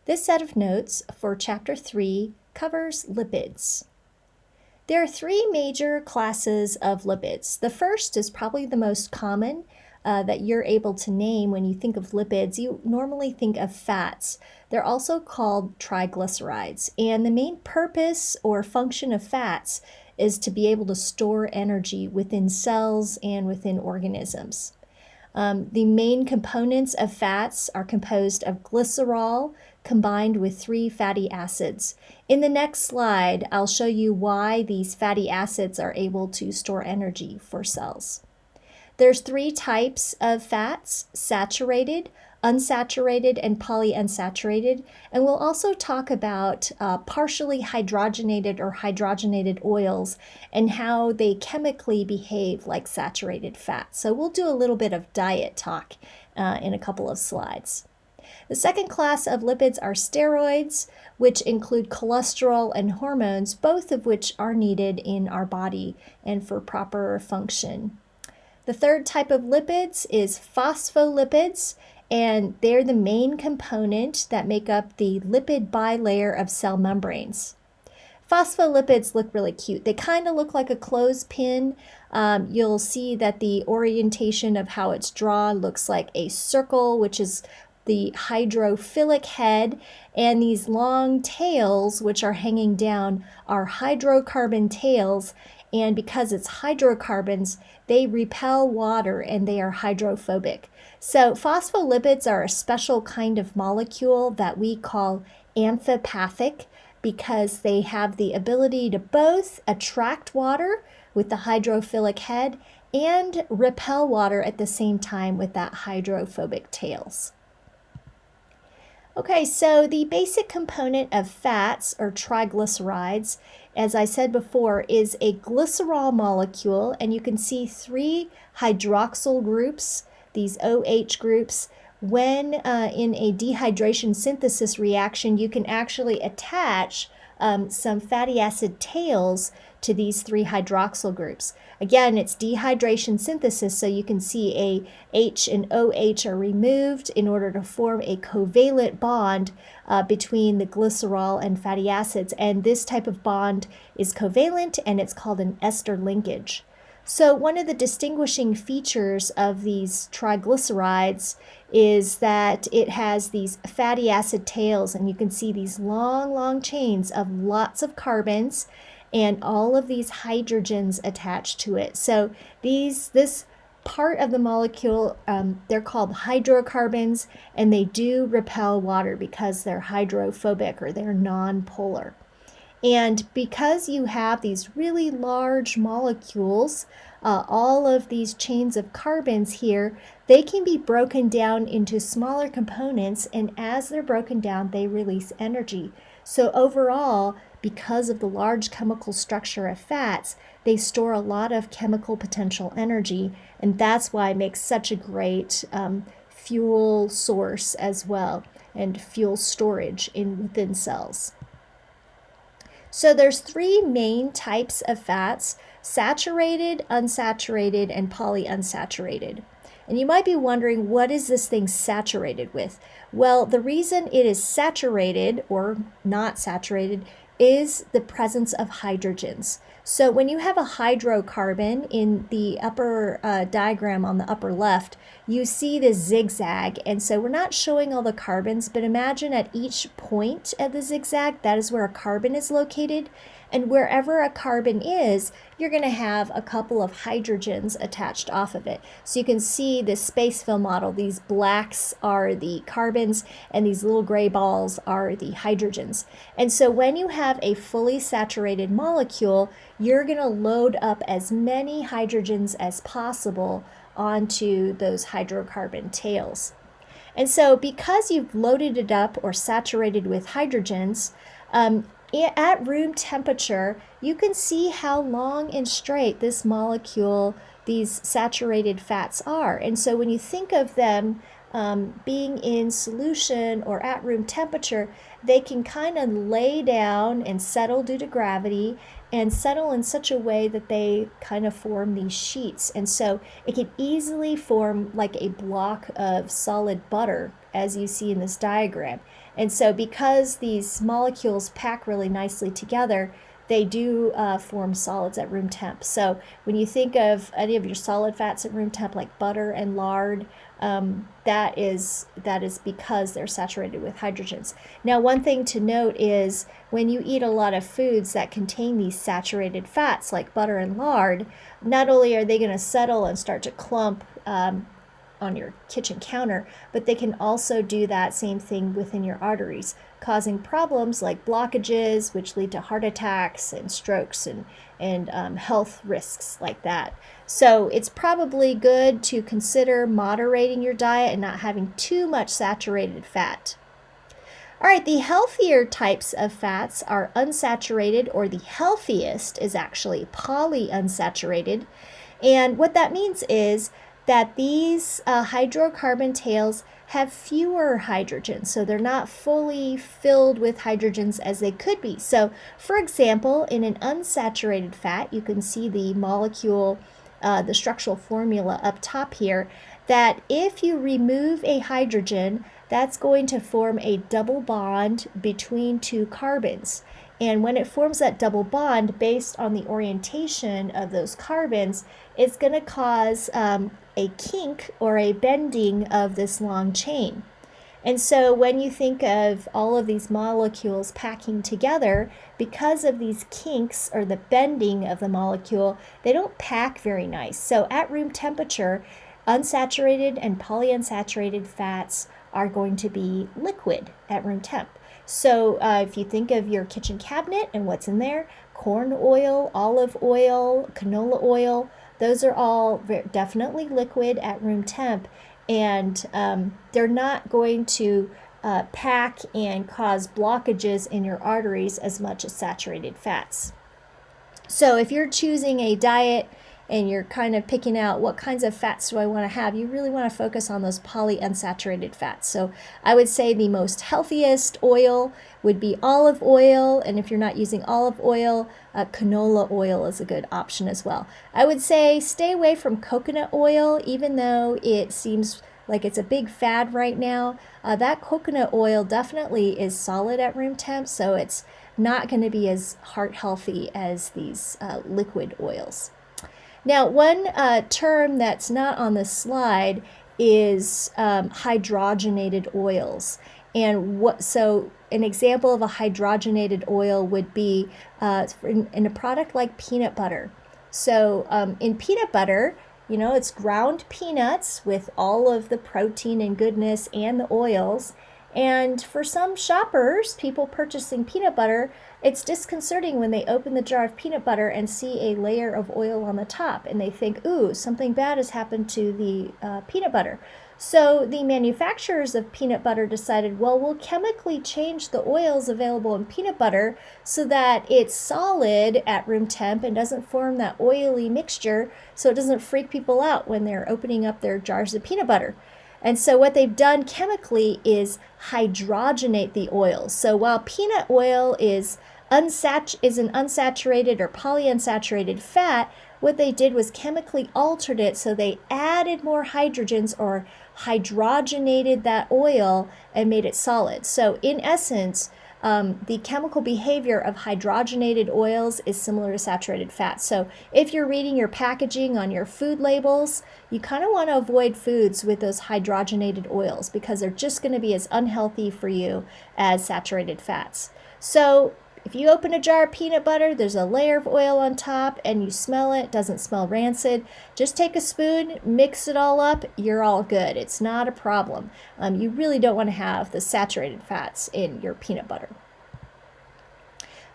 This set of notes for Chapter 3 covers lipids. There are three major classes of lipids. The first is probably the most common that you're able to name when you think of lipids. You normally think of fats. They're also called triglycerides. And the main purpose or function of fats is to be able to store energy within cells and within organisms. The main components of fats are composed of glycerol combined with 3 fatty acids. In the next slide, I'll show you why these fatty acids are able to store energy for cells. There's 3 types of fats: saturated, unsaturated, and polyunsaturated. And we'll also talk about partially hydrogenated or hydrogenated oils and how they chemically behave like saturated fats. So we'll do a little bit of diet talk in a couple of slides. The second class of lipids are steroids, which include cholesterol and hormones, both of which are needed in our body and for proper function. The third type of lipids is phospholipids, and they're the main component that make up the lipid bilayer of cell membranes. Phospholipids look really cute. They kind of look like a clothespin. You'll see that the orientation of how it's drawn looks like a circle, which is the hydrophilic head, and these long tails, which are hanging down, are hydrocarbon tails. And because it's hydrocarbons, they repel water and they are hydrophobic. So phospholipids are a special kind of molecule that we call amphipathic because they have the ability to both attract water with the hydrophilic head and repel water at the same time with that hydrophobic tails. Okay, so the basic component of fats, or triglycerides, as I said before, is a glycerol molecule, and you can see 3 hydroxyl groups, these OH groups. When in a dehydration synthesis reaction, you can actually attach some fatty acid tails to these 3 hydroxyl groups. Again, it's dehydration synthesis, so you can see a H and OH are removed in order to form a covalent bond between the glycerol and fatty acids. And this type of bond is covalent, and it's called an ester linkage. So one of the distinguishing features of these triglycerides is that it has these fatty acid tails, and you can see these long chains of lots of carbons and all of these hydrogens attached to it. So this part of the molecule, they're called hydrocarbons, and they do repel water because they're hydrophobic or they're nonpolar. And because you have these really large molecules, all of these chains of carbons here, they can be broken down into smaller components, and as they're broken down, they release energy. So overall, because of the large chemical structure of fats, they store a lot of chemical potential energy, and that's why it makes such a great fuel source as well, and fuel storage within cells. So there's 3 main types of fats: saturated, unsaturated, and polyunsaturated. And you might be wondering, what is this thing saturated with? Well, the reason it is saturated or not saturated is the presence of hydrogens. So when you have a hydrocarbon in the upper diagram on the upper left, you see this zigzag. And so we're not showing all the carbons, but imagine at each point of the zigzag, that is where a carbon is located. And wherever a carbon is, you're going to have a couple of hydrogens attached off of it. So you can see this space-fill model. These blacks are the carbons, and these little gray balls are the hydrogens. And so when you have a fully saturated molecule, you're going to load up as many hydrogens as possible onto those hydrocarbon tails. And so because you've loaded it up or saturated with hydrogens, at room temperature, you can see how long and straight this molecule, these saturated fats are. And so when you think of them being in solution or at room temperature, they can kind of lay down and settle due to gravity and settle in such a way that they kind of form these sheets. And so it can easily form like a block of solid butter, as you see in this diagram. And so because these molecules pack really nicely together, they do form solids at room temp. So when you think of any of your solid fats at room temp, like butter and lard, that is because they're saturated with hydrogens. Now, one thing to note is when you eat a lot of foods that contain these saturated fats, like butter and lard, not only are they going to settle and start to clump on your kitchen counter, but they can also do that same thing within your arteries, causing problems like blockages, which lead to heart attacks and strokes and health risks like that. So it's probably good to consider moderating your diet and not having too much saturated fat. All right, the healthier types of fats are unsaturated, or the healthiest is actually polyunsaturated. And what that means is that these hydrocarbon tails have fewer hydrogens, so they're not fully filled with hydrogens as they could be. So, for example, in an unsaturated fat, you can see the molecule, the structural formula up top here, that if you remove a hydrogen, that's going to form a double bond between two carbons. And when it forms that double bond, based on the orientation of those carbons, it's going to cause a kink or a bending of this long chain. And so when you think of all of these molecules packing together, because of these kinks or the bending of the molecule, they don't pack very nice. So at room temperature, unsaturated and polyunsaturated fats are going to be liquid at room temp. So if you think of your kitchen cabinet and what's in there, corn oil, olive oil, canola oil, those are all definitely liquid at room temp, and they're not going to pack and cause blockages in your arteries as much as saturated fats. So if you're choosing a diet and you're kind of picking out what kinds of fats do I want to have, you really want to focus on those polyunsaturated fats. So I would say the most healthiest oil would be olive oil, and if you're not using olive oil, canola oil is a good option as well. I would say stay away from coconut oil, even though it seems like it's a big fad right now. That coconut oil definitely is solid at room temp, so it's not going to be as heart healthy as these liquid oils. Now, one term that's not on the slide is hydrogenated oils. And so an example of a hydrogenated oil would be in a product like peanut butter. So in peanut butter, you know, it's ground peanuts with all of the protein and goodness and the oils. And for some shoppers, people purchasing peanut butter, it's disconcerting when they open the jar of peanut butter and see a layer of oil on the top, and they think, ooh, something bad has happened to the peanut butter. So the manufacturers of peanut butter decided, well, we'll chemically change the oils available in peanut butter so that it's solid at room temp and doesn't form that oily mixture, so it doesn't freak people out when they're opening up their jars of peanut butter. And so what they've done chemically is hydrogenate the oils. So while peanut oil is an unsaturated or polyunsaturated fat, what they did was chemically altered it, so they added more hydrogens or hydrogenated that oil and made it solid. So in essence, the chemical behavior of hydrogenated oils is similar to saturated fat. So if you're reading your packaging on your food labels, you kind of want to avoid foods with those hydrogenated oils because they're just going to be as unhealthy for you as saturated fats. So if you open a jar of peanut butter, there's a layer of oil on top and you smell it, doesn't smell rancid, just take a spoon, mix it all up, you're all good. It's not a problem. You really don't want to have the saturated fats in your peanut butter.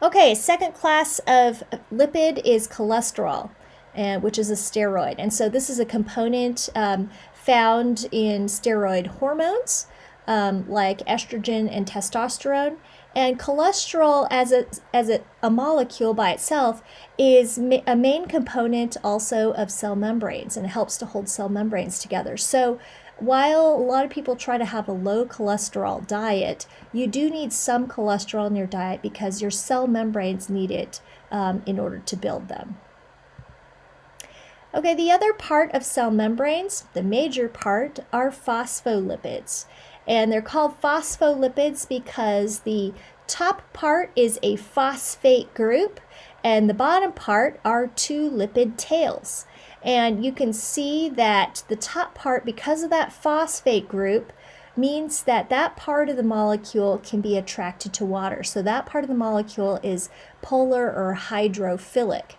Okay, second class of lipid is cholesterol, which is a steroid. And so this is a component found in steroid hormones like estrogen and testosterone. And cholesterol as a molecule by itself is a main component also of cell membranes, and it helps to hold cell membranes together. So while a lot of people try to have a low cholesterol diet, you do need some cholesterol in your diet because your cell membranes need it in order to build them. Okay, the other part of cell membranes, the major part, are phospholipids. And they're called phospholipids because the top part is a phosphate group and the bottom part are two lipid tails. And you can see that the top part, because of that phosphate group, means that that part of the molecule can be attracted to water. So that part of the molecule is polar or hydrophilic.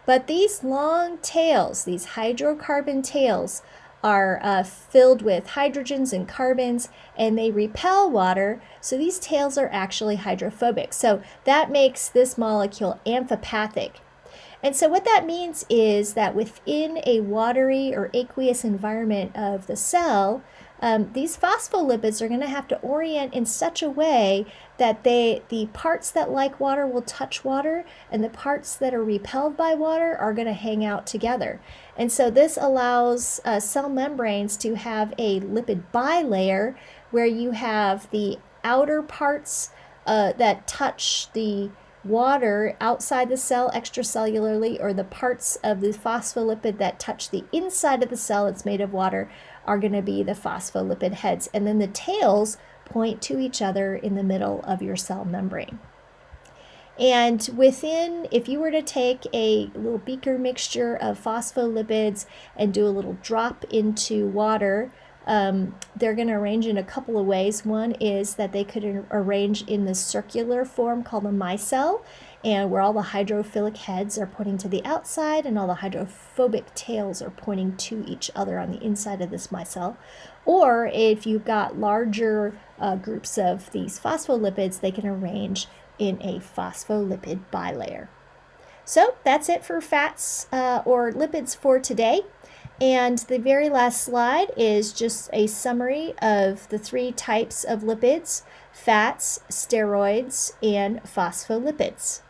But these long tails, these hydrocarbon tails, are filled with hydrogens and carbons, and they repel water, so these tails are actually hydrophobic. So that makes this molecule amphipathic. And so what that means is that within a watery or aqueous environment of the cell, these phospholipids are going to have to orient in such a way that the parts that like water will touch water, and the parts that are repelled by water are going to hang out together. And so this allows cell membranes to have a lipid bilayer where you have the outer parts that touch the water outside the cell extracellularly, or the parts of the phospholipid that touch the inside of the cell that's made of water are going to be the phospholipid heads. And then the tails point to each other in the middle of your cell membrane. And within, if you were to take a little beaker mixture of phospholipids and do a little drop into water, they're going to arrange in a couple of ways. One is that they could arrange in the circular form called a micelle, and where all the hydrophilic heads are pointing to the outside and all the hydrophobic tails are pointing to each other on the inside of this micelle. Or if you've got larger groups of these phospholipids, they can arrange in a phospholipid bilayer. So that's it for fats or lipids for today. And the very last slide is just a summary of the three types of lipids: fats, steroids, and phospholipids.